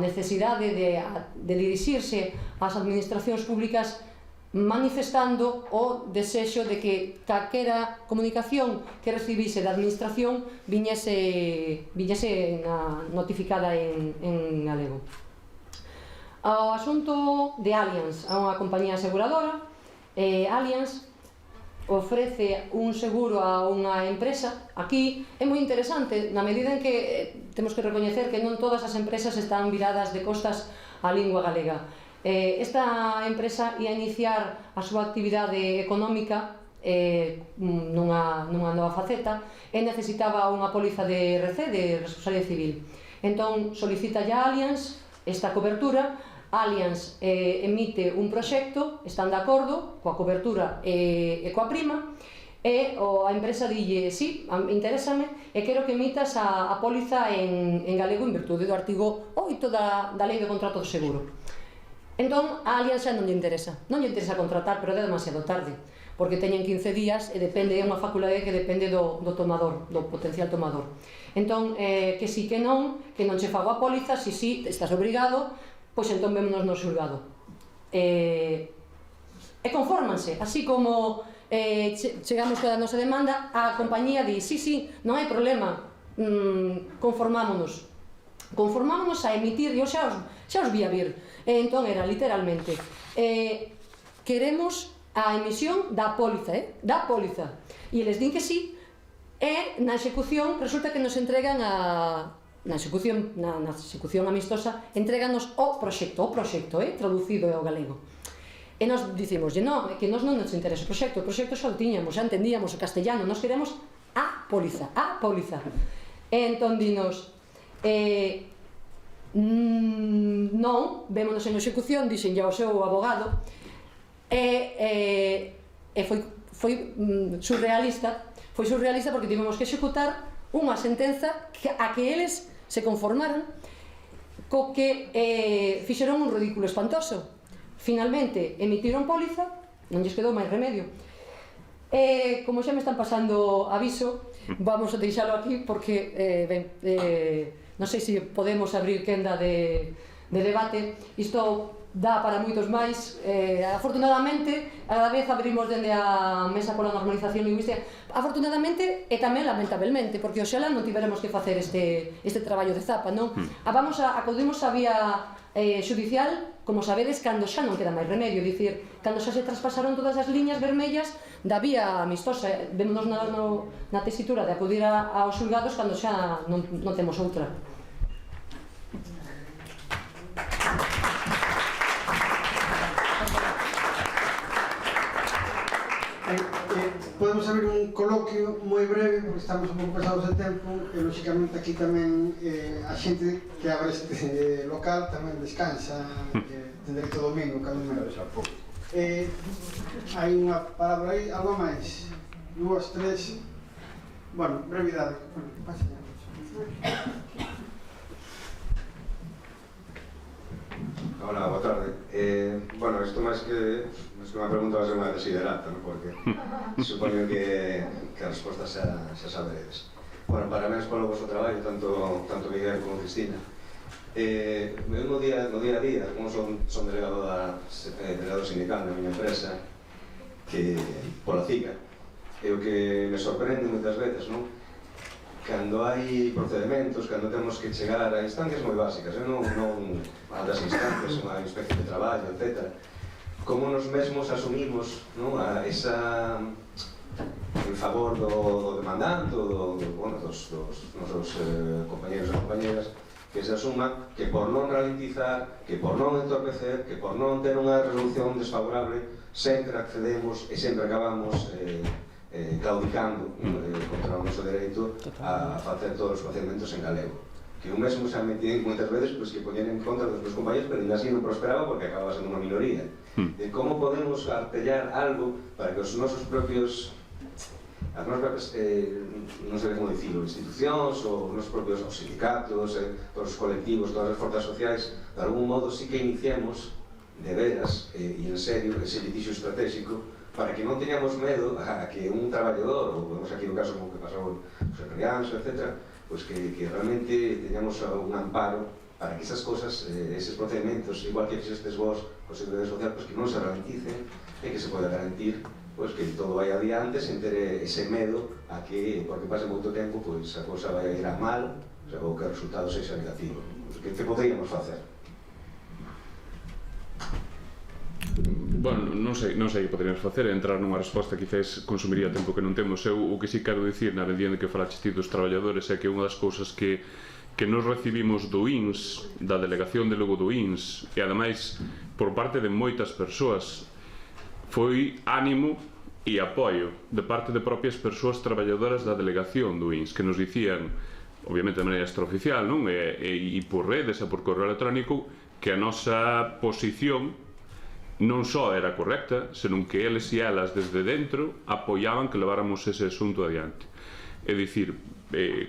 necesidade de dirixirse ás administracións públicas manifestando o desexo de que calquera comunicación que recibise da administración viñese notificada en galego. O asunto de Allianz, a unha compañía aseguradora, Allianz ofrece un seguro a unha empresa. Aquí é moi interesante na medida en que temos que recoñecer que non todas as empresas están viradas de costas á lingua galega. Esta empresa ia iniciar a súa actividade económica nunha nova faceta e necesitaba unha póliza de RC, de responsabilidade civil. Entón solicita a Allianz esta cobertura. Allianz emite un proxecto, están de acordo coa cobertura e coa prima, e a empresa dille, sí, interésame, e quero que emitas a póliza en galego en virtude do artigo 8 da Lei do Contrato do Seguro. Entón, a Allianz xa non lle interesa contratar, pero é demasiado tarde, porque teñen 15 días e é unha facultade que depende do tomador, do potencial tomador. Entón, que sí que non che fago a póliza, si estás obrigado, pois entón vémonos no xulgado. E confórmanse, así como chegamos coa nosa demanda, a compañía di, sí, non hai problema, conformámonos a emitir, eu xa os vi a vir. Entón era literalmente, queremos a emisión da póliza, e eles din que sí, e na execución resulta que nos entregan na execución amistosa, entréganos o proxecto, traducido ao galego. E nos dicimos, que nos non nos interesa o proxecto xa o tiñamos, xa entendíamos o castellano, nos queremos a póliza. E entón dinos, non, vémonos en execución, dixen ao seu abogado, e foi surrealista porque tivemos que executar unha sentenza a que eles se conformaran, co que fixeron un ridículo espantoso. Finalmente emitiron póliza, non lles quedou máis remedio. Como xa me están pasando aviso, vamos a deixalo aquí porque non sei se podemos abrir quenda de debate. Isto dá para moitos máis. Afortunadamente, cada vez abrimos dende a Mesa pola Normalización Lingüística, afortunadamente e tamén lamentablemente, porque oxalá non tiveremos que facer este traballo de zapa, non? Acudimos a vía xudicial, como sabedes, cando xa non queda máis remedio, dicir, cando xa se traspasaron todas as liñas vermellas da vía amistosa. Vémonos na tesitura de acudir aos xulgados cando xa non temos outra. Podemos abrir un coloquio moi breve porque estamos un pouco pasados de tempo e lógicamente aquí tamén a xente que abre este local tamén descansa, ten dereito domingo cando menos. Hai unha palabra aí, algo máis? 2, 3, bueno, brevidade, pasa ya. Hola, boa tarde. Bueno, isto máis que unha pregunta vai ser unha desiderata, ¿no? Porque supoño que a resposta xa saberedes. Bueno, parabéns polo vosso traballo, tanto Miguel como Cristina. Eu no día a día, como son delegado sindical na miña empresa, que pola CICA, é o que me sorprende moitas veces, non? Cando hai procedimentos, cando temos que chegar a instancias moi básicas, non altas instancias, unha inspección de traballo, etc. Como nos mesmos asumimos, non, a esa en favor do demandante, dos nosos compañeros e compañeras, que se asuma que por non ralentizar, que por non entorpecer, que por non ter unha resolución desfavorable, sempre accedemos e sempre acabamos claudicando contra o noso dereito a facer todos os procedimentos en galego. Que o mesmo xa me tienen moitas veces que poñer en contra dos meus compañeros, pero ainda así non prosperaba porque acababa sendo unha minoría. De como podemos artellar algo para que os nosos propios non sei como dicilo, institucións ou os propios sindicatos, todos os colectivos, todas as forzas sociais, de algún modo sí que iniciemos de veras e en serio ese litigio estratégico para que non teñamos medo a que un traballador, ou vemos aquí o caso como que pasou os Rianxo, etc., pues que realmente teñamos un amparo para que esas cosas, eses procedimentos, igual que fixestes vos co Seguridade Social, pues que non se ralenticen e que se poda garantir pues que todo vai adiante sen ter ese medo a que, porque pase moito tempo, pues a cousa vai a ir a mal, ou que o resultado sexa negativo. Pues, que poderíamos facer? Bueno, non sei que poderíamos facer, entrar nunha resposta quizás consumiría tempo que non temos. Eu o que si quero dicir na medida que falaches ti dos traballadores é que unha das cousas que nos recibimos do INS, da delegación de Lugo do INS, e ademais por parte de moitas persoas, foi ánimo e apoio de parte de propias persoas traballadoras da delegación do INS, que nos dicían, obviamente de maneira extraoficial, non? E por redes e por correo electrónico, que a nosa posición non só era correcta, senón que eles e elas desde dentro apoiaban que leváramos ese asunto adiante. É dicir,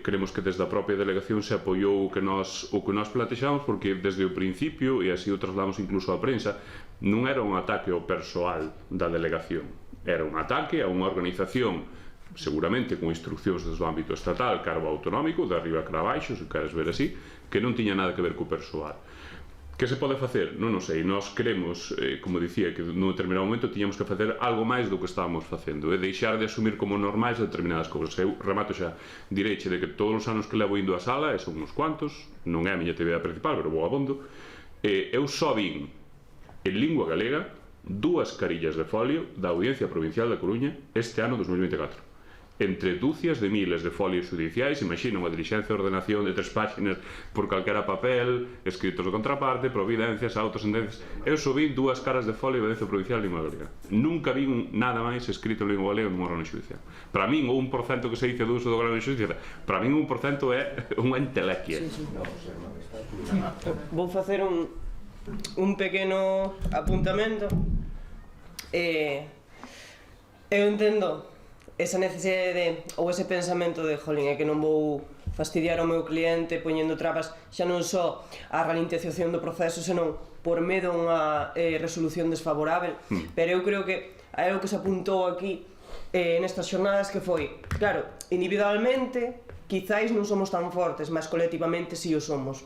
creemos que desde a propia delegación se apoiou o que nós plantexamos, porque desde o principio, e así o trasladamos incluso á prensa, non era un ataque ao persoal da delegación, era un ataque a unha organización seguramente con instruccións desde o ámbito estatal, cargo autonómico, de arriba cara abaixo, se queres ver así, que non tiña nada que ver co persoal. Que se pode facer? Non o sei, nós queremos, como dicía, que nun determinado momento tiñamos que facer algo máis do que estábamos facendo, e deixar de asumir como normais determinadas cousas. Eu remato xa, direiche de que todos os anos que levo indo á sala, e son uns cuantos, non é a miña actividade principal, pero vou abondo, eu só vin en lingua galega 2 carillas de folio da Audiencia Provincial da Coruña este ano 2024. Entre dúcias de miles de folios judiciais, imagina unha dilixencia de ordenación de 3 páxinas por calquera papel, escritos de contraparte, providencias, autos, sentencias. Eu só vi 2 caras de folio da Audiencia Provincial de lingua galega. Nunca vi nada máis escrito en lingua galega nunha órgano judicial. Para min, o 1% que se dice do uso do órgano judicial, para min 1% é unha entelequia. Vou facer un pequeno apuntamento. Eu entendo esa necesidade ou ese pensamento de jolín, é que non vou fastidiar ao meu cliente poñendo trabas xa non só a ralentización do proceso, senón por medo a unha resolución desfavorable. Pero eu creo que hai algo que se apuntou aquí nestas xornadas que foi, claro, individualmente quizáis non somos tan fortes, mas colectivamente si o somos.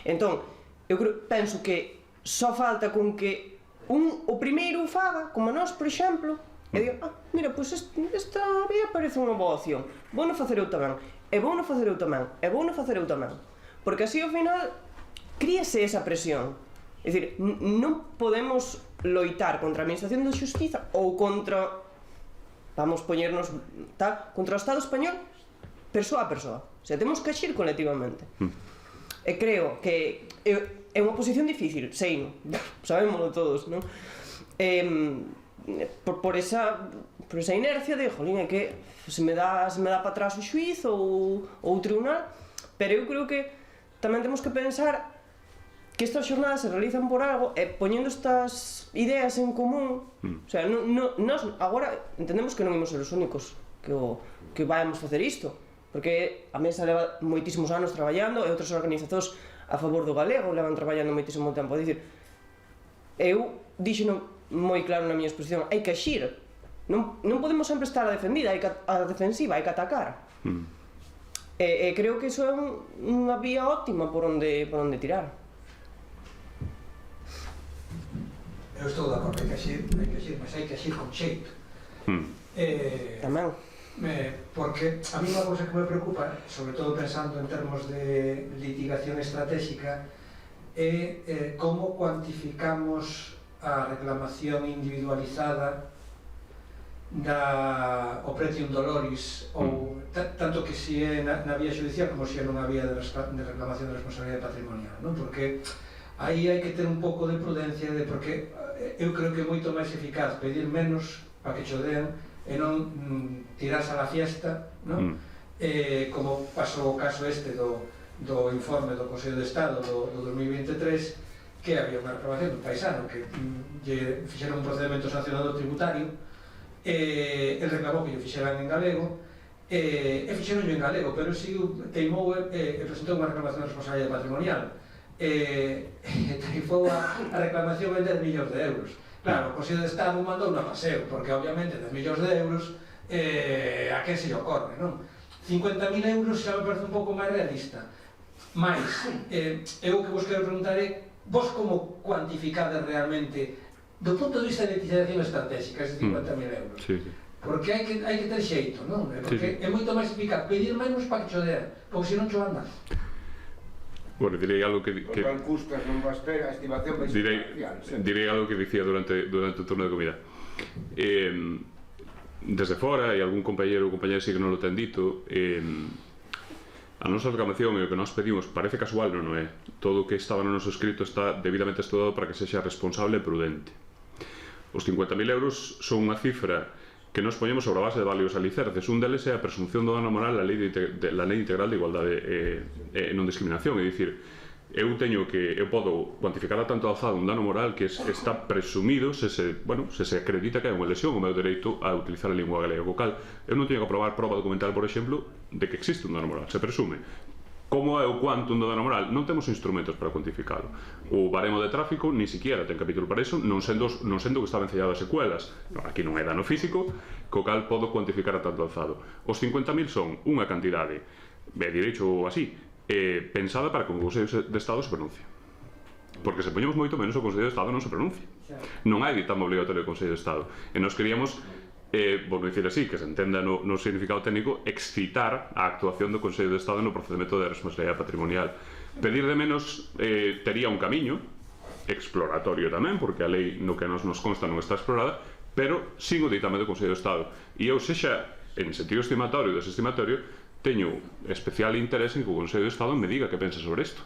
Entón, eu penso que só falta con que o primeiro faga, como nós, por exemplo, e digo, mira, pois esta vía parece unha boa opción, vouno facer eu tamén, e vouno facer eu tamén, e vouno facer eu tamén, porque así ao final críase esa presión. É dicir, non podemos loitar contra a administración da xustiza ou contra, vamos poñernos tal, contra o Estado español persoa a persoa, o sea, temos que axir colectivamente. E creo que é unha posición difícil, sei, sabémoslo todos, non? Por esa inercia de, jolín, é que se me dá para atrás o xuiz ou o tribunal, pero eu creo que tamén temos que pensar que estas xornadas se realizan por algo e poñendo estas ideas en común, o sea, nós agora entendemos que non imos ser os únicos que vayamos facer isto, porque a Mesa leva moitísimos anos traballando e outras organizacións a favor do galego levan traballando moitísimo tempo. Dicir, eu dixeno moi claro na miña exposición, hai que axir, non podemos sempre estar a defendida, a defensiva, hai que atacar. E creo que iso é unha vía óptima por onde tirar. Eu estou de acordo, hai que axir, mas hai que axir con xeito. Tamén. Porque a mí unha cousa que me preocupa, sobre todo pensando en termos de litigación estratégica, é como cuantificamos a reclamación individualizada o pretium doloris, ou tanto que si é na vía judicial como si é nunha vía de reclamación de responsabilidade patrimonial, non? Porque aí hai que ter un pouco de prudencia, porque eu creo que é moito máis eficaz pedir menos para que chodean e non tirarse a la fiesta, non? Como pasou o caso este do informe do Consello de Estado do 2023, que había unha reclamación do paisano que lle fixeron un procedimento sancionado tributario, el reclamou que lle fixeran en galego, e fixeron en galego, pero si teimou e presentou unha reclamación de responsabilidade patrimonial, taifou a reclamación en 10 millóns de euros. Claro, o Consello de Estado mandou unha paseo, porque obviamente 10 millóns de euros a quen se lle ocorre, non? 50.000 euros xa me parece un pouco máis realista. Mais, eu o que vos quero preguntar é, vos como cuantificades realmente, do punto de vista de litigación estratégica, estes 50.000 euros? Porque hai que ter xeito, non? Porque é moito máis eficaz pedir menos para que chodean, porque senón cho andan. Bueno, direi algo que... Porque en custas non vas ter a estimación máis direi algo que dicía durante o turno de comida. Desde fora, e algún compañero ou compañera si que non lo ten dito, a nosa reclamación e o que nos pedimos parece casual, non é? Todo o que estaba no noso escrito está debidamente estudado para que sexa responsable e prudente. Os 50.000 euros son unha cifra que nos poñemos sobre a base de varios alicerces. Un deles é a presunción do dano moral da Lei Integral de Igualdade e Non Discriminación. É dicir, eu podo cuantificar a tanto alzado un dano moral que está presumido se se acredita que hai unha lesión ao meu dereito a utilizar a lingua galega, co cal eu non teño que aprobar prova documental, por exemplo, de que existe un dano moral, se presume. Como é o quantum do dano moral? Non temos instrumentos para cuantificalo. O baremo de tráfico ni siquiera ten capítulo para iso, non sendo que está vencellado a secuelas. Aquí non é dano físico, co cal podo cuantificar a tanto alzado. Os 50.000 son unha cantidade, direito así, pensada para que o Consello de Estado se pronuncie. Porque se poñemos moito menos, o Consello de Estado non se pronuncia. Non hai ditame obligatorio do Consello de Estado. E nos queríamos, por dicir así, que se entenda no significado técnico, excitar a actuación do Consello de Estado no procedimento de responsabilidade patrimonial. Pedir de menos tería un camiño exploratorio tamén, porque a lei no que nos consta non está explorada, pero sin o ditame do Consello de Estado. E eu, sexa en sentido estimatorio ou desestimatorio, teño especial interese en que o Consello de Estado me diga que pensa sobre isto,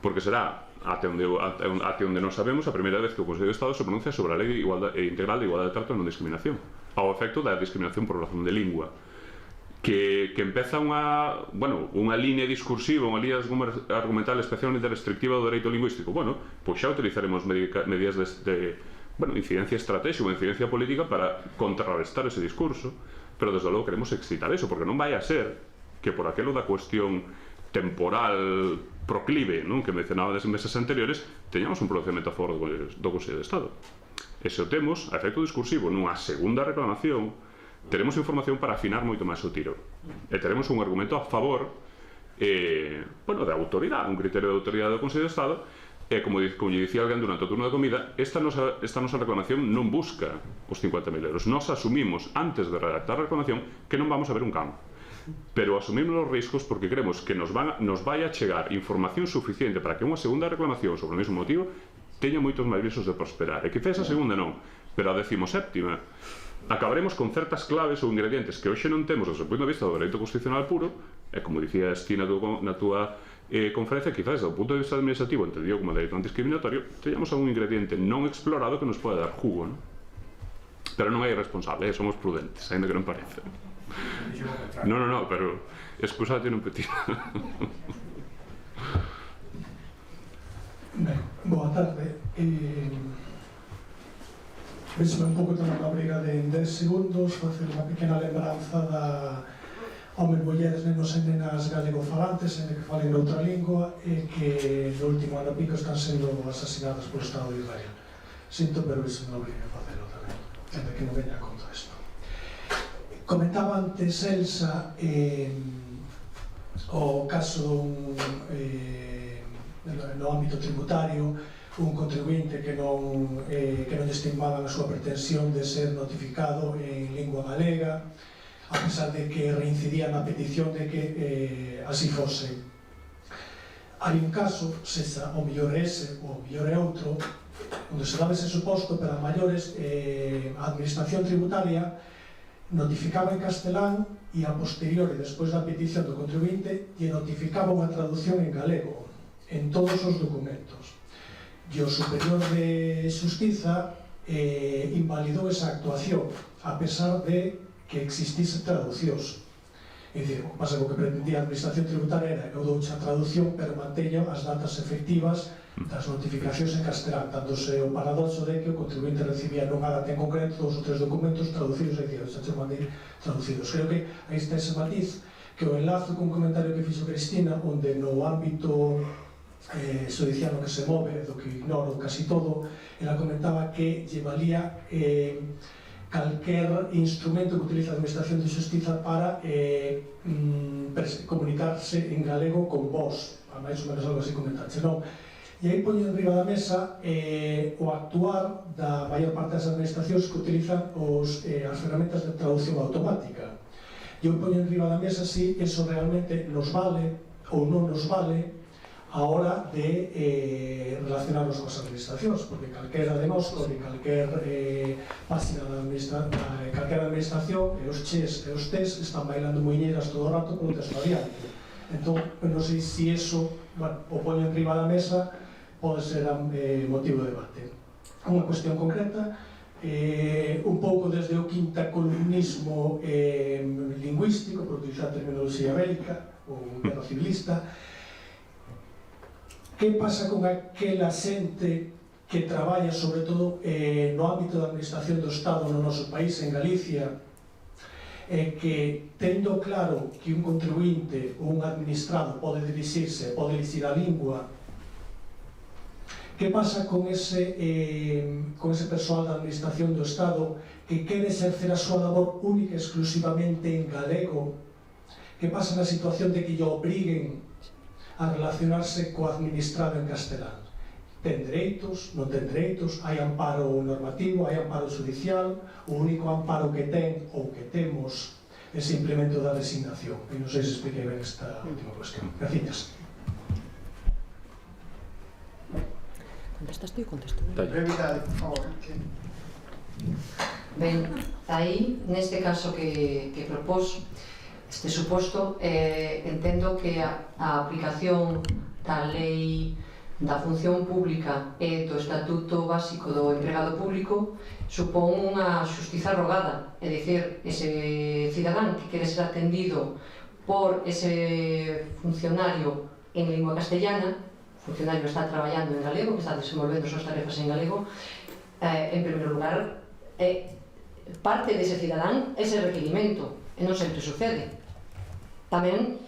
porque será até onde non sabemos a primeira vez que o Consello de Estado se pronuncia sobre a Lei Integral de Igualdade de Trato e Non Discriminación, ao efecto da discriminación por razón de lingua, que empeza unha línea discursiva, unha línea argumental especialmente restrictiva do dereito lingüístico. Bueno, pois xa utilizaremos medidas de incidencia estratégica ou incidencia política para contrarrestar ese discurso, pero desde logo queremos excitar eso, porque non vai a ser que por aquelo da cuestión temporal proclive, non, que mencionaba desde meses anteriores, teñamos un procedimento a favor do Consello de Estado. E se o temos, a efecto discursivo, nunha segunda reclamación, teremos información para afinar moito máis o tiro. E teremos un argumento a favor de autoridade, un criterio de autoridade do Consello de Estado, e como lle dicía alguén durante o turno de comida, esta nosa reclamación non busca os 50.000 euros. Nos asumimos, antes de redactar a reclamación, que non vamos a ver un campo. Pero asumimos os riscos porque creemos que nos vai a chegar información suficiente para que unha segunda reclamación sobre o mesmo motivo teña moitos máis visos de prosperar. E quizá esa segunda non, pero a 17ª acabaremos con certas claves ou ingredientes que hoxe non temos desde o punto de vista do dereito constitucional puro, e como dicía Estina na túa conferencia, quizás desde o punto de vista administrativo, entendido como dereito antidiscriminatorio, teñamos algún ingrediente non explorado que nos pode dar jugo, non? Pero non é irresponsable, somos prudentes, ainda que non parece. No, pero excusate un petit. Ben, boa tarde. Véxome un pouco tamén a obriga de en 10 segundos facer unha pequena lembranza homes, mulleres, nenos e nenas galegofalantes e que falen noutra lingua e que no último ano pico están sendo asasinadas por Estado de Israel. Sinto, pero iso non obrigue a facelo tamén, ainda que non veña contra isto. Comentaba antes Elsa o caso no ámbito tributario, un contribuinte que non estimaban a súa pretensión de ser notificado en lingua galega, a pesar de que reincidia na petición de que así fose. Hai un caso, sexa o mellor é ese ou o mellor é outro, onde se daba ese suposto, pero a maiores a administración tributaria notificaba en castelán e a posteriori, despois da petición do contribuinte, lle notificaba unha traducción en galego en todos os documentos. E o Superior de Xustiza invalidou esa actuación, a pesar de que existise traducións. É dicir, o que pasa co que pretendía a administración tributaria era eu douche a traducción, pero manteño as datas efectivas das notificacións en castelán, dándose o paradoxo de que o contribuinte recibía nunha data en concreto 2 ou 3 documentos traducidos, e dicir, xa che mandei traducidos. Creo que aí está ese matiz, que o enlazo con un comentario que fixo Cristina, onde no ámbito xudicial no que se move, do que ignoro casi todo, ela comentaba que lle valía calquer instrumento que utiliza a Administración de Xustiza para comunicarse en galego con vos, a máis ou menos algo así comentarche, non? E aí poño en riba da mesa o actuar da maior parte das administracións que utilizan as ferramentas de traducción automática. E eu poño en riba da mesa se eso realmente nos vale ou non nos vale a hora de relacionarnos coas administracións, porque calquera de nós, ou de calquer página da calquera administración, e os ches e os tes están bailando muiñeiras todo o rato con un texto adiante. Entón, non sei se iso, o poño en riba da mesa, pode ser motivo de debate. Unha cuestión concreta, un pouco desde o quintacolumnismo lingüístico, por utilizar a terminoloxía bélica, ou civilista. Que pasa con aquela xente que traballa sobre todo no ámbito da administración do Estado no noso país, en Galicia, que tendo claro que un contribuinte ou un administrado pode dirixirse, pode elixir a lingua, que pasa con ese persoal da administración do Estado que quere exercer a súa labor única e exclusivamente en galego? Que pasa na situación de que lle obriguen a relacionarse co administrado en castelán? Ten dereitos, non ten dereitos, hai amparo normativo, hai amparo judicial, o único amparo que ten ou que temos é simplemente o da resignación. E non sei se expliquei ben esta última cuestión. Gracias. Contestas ti ou contesto? Brevidade, por favor. Ben, aí, neste caso que propós, este suposto, entendo que a aplicación da lei da función pública e do Estatuto Básico do Empregado Público supón unha xustiza rogada, é dicir, ese cidadán que quere ser atendido por ese funcionario en lingua castellana, o funcionario está traballando en galego, que está desenvolvendo as súas tarefas en galego, en primeiro lugar, parte dese cidadán ese requerimento, e non sempre sucede. Tamén,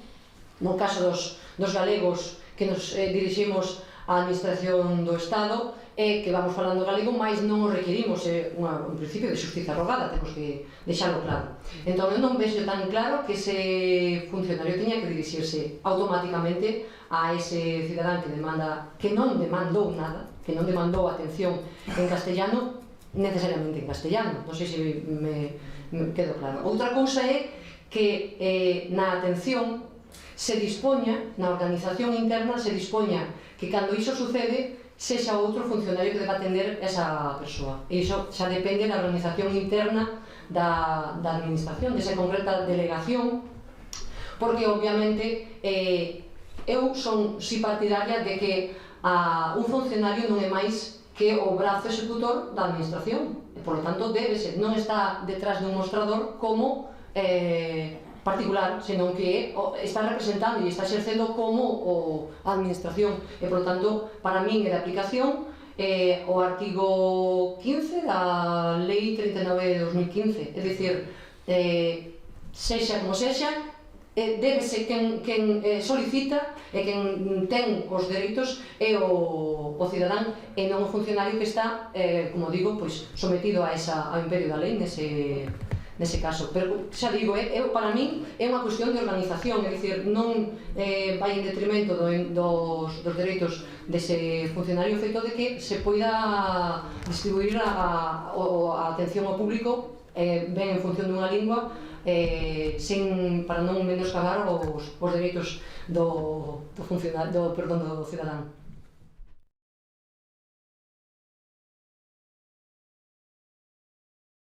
no caso dos galegos que nos diriximos á administración do Estado, é que vamos falando galego, mas non o requerimos, é un principio de xustiza rogada, temos que deixarlo claro. Entón, eu non vexo tan claro que ese funcionario teña que dirixirse automáticamente a ese cidadán que non demandou nada, que non demandou atención en castellano, necesariamente en castellano. Non sei se me quedo claro. Outra cousa é que na atención se dispoña, na organización interna se dispoña que cando iso sucede sexa outro funcionario que deba atender esa persoa. E iso xa depende da organización interna da administración, desa concreta delegación, porque obviamente eu son partidaria de que un funcionario non é máis que o brazo executor da administración, e por lo tanto non está detrás dun mostrador como particular, senón que está representando e está exercendo como a administración, e por lo tanto para min é de aplicación o artigo 15 da Lei 39 de 2015, é dicir, sexa como sexa, débese quen solicita e quen ten os dereitos é o cidadán e non o funcionario que está, como digo, pois, sometido ao imperio da lei nese caso. Pero xa digo, para min é unha cuestión de organización, é dicir, non vai en detrimento dos dereitos dese funcionario, o feito de que se poida distribuir a atención ao público ben en función dunha lingua para non menoscabar os dereitos do cidadán.